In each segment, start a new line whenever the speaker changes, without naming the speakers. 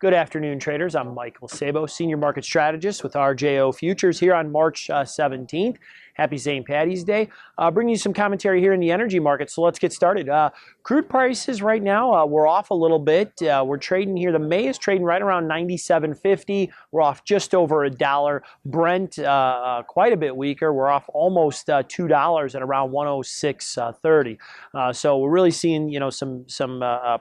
Good afternoon, traders. I'm Michael Sabo, Senior Market Strategist with RJO Futures here on March 17th. Happy St. Patty's Day. Bringing you some commentary here in the energy market, so let's get started. Crude prices right now, we're off a little bit. We're trading here. The May is trading right around 97.50. We're off just over $1. Brent, quite a bit weaker. We're off almost $2 at around 106.30. So we're really seeing, some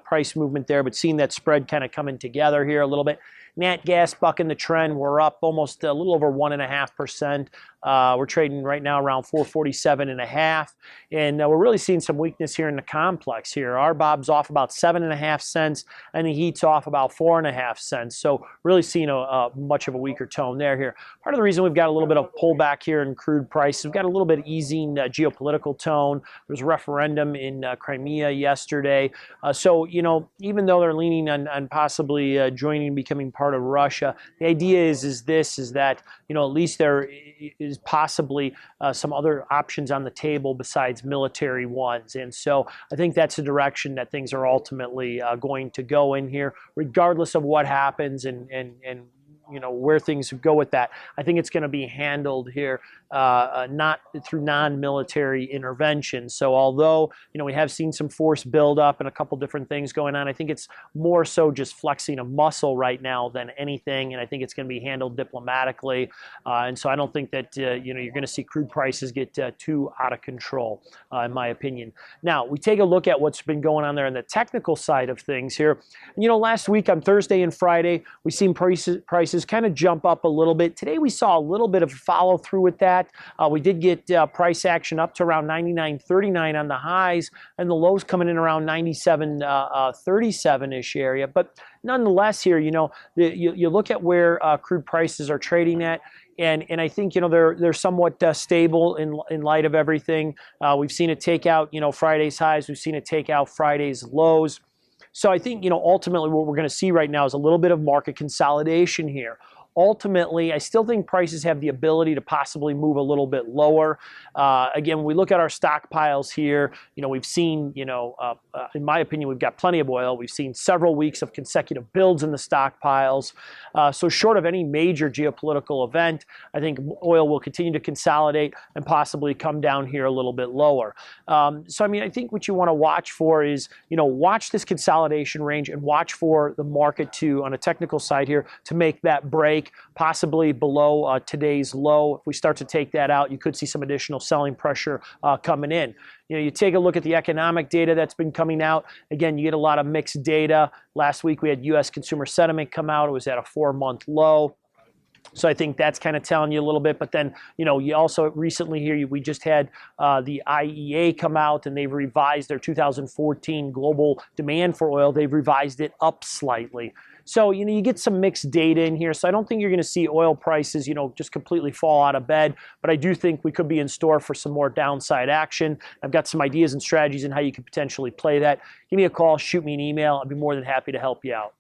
price movement there, but seeing that spread kind of coming together here a little bit. Nat gas bucking the trend. We're up almost a little over 1.5%. We're trading right now around 447.5, and we're really seeing some weakness here in the complex here. RBOB's off about 7.5 cents, and the heat's off about 4.5 cents. So really seeing a much of a weaker tone there here. Part of the reason we've got a little bit of pullback here in crude prices, we've got a little bit of easing geopolitical tone. There was a referendum in Crimea yesterday. So, even though they're leaning on possibly joining and becoming part of Russia, the idea is that, at least there is possibly some other options on the table besides military ones. And so I think that's the direction that things are ultimately going to go in here, regardless of what happens and where things go with that. I think it's going to be handled here not through non-military intervention. So although, we have seen some force build up and a couple different things going on, I think it's more so just flexing a muscle right now than anything. And I think it's going to be handled diplomatically. And so I don't think that, you're going to see crude prices get too out of control, in my opinion. Now, we take a look at what's been going on there on the technical side of things here. Last week on Thursday and Friday, we've seen prices kind of jump up a little bit. Today, we saw a little bit of follow through with that. We did get price action up to around 99.39 on the highs, and the lows coming in around 97.37-ish area. But nonetheless here, you look at where crude prices are trading at, and I think, they're somewhat stable in light of everything. We've seen it take out, Friday's highs. We've seen it take out Friday's lows. So I think, ultimately what we're going to see right now is a little bit of market consolidation here. Ultimately, I still think prices have the ability to possibly move a little bit lower. Again, when we look at our stockpiles here, we've seen, in my opinion, we've got plenty of oil. We've seen several weeks of consecutive builds in the stockpiles. So short of any major geopolitical event, I think oil will continue to consolidate and possibly come down here a little bit lower. So, I think what you want to watch for is, watch this consolidation range and watch for the market to, on a technical side here, to make that break, possibly below today's low. If we start to take that out, you could see some additional selling pressure coming in. You take a look at the economic data that's been coming out. Again, you get a lot of mixed data. Last week we had U.S. consumer sentiment come out. It was at a 4-month low. So I think that's kind of telling you a little bit. But then, you also recently here, we just had the IEA come out, and they've revised their 2014 global demand for oil. They've revised it up slightly. So, you get some mixed data in here. So I don't think you're going to see oil prices, just completely fall out of bed. But I do think we could be in store for some more downside action. I've got some ideas and strategies on how you could potentially play that. Give me a call, shoot me an email. I'd be more than happy to help you out.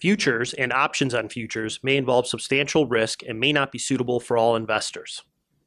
Futures and options on futures may involve substantial risk and may not be suitable for all investors.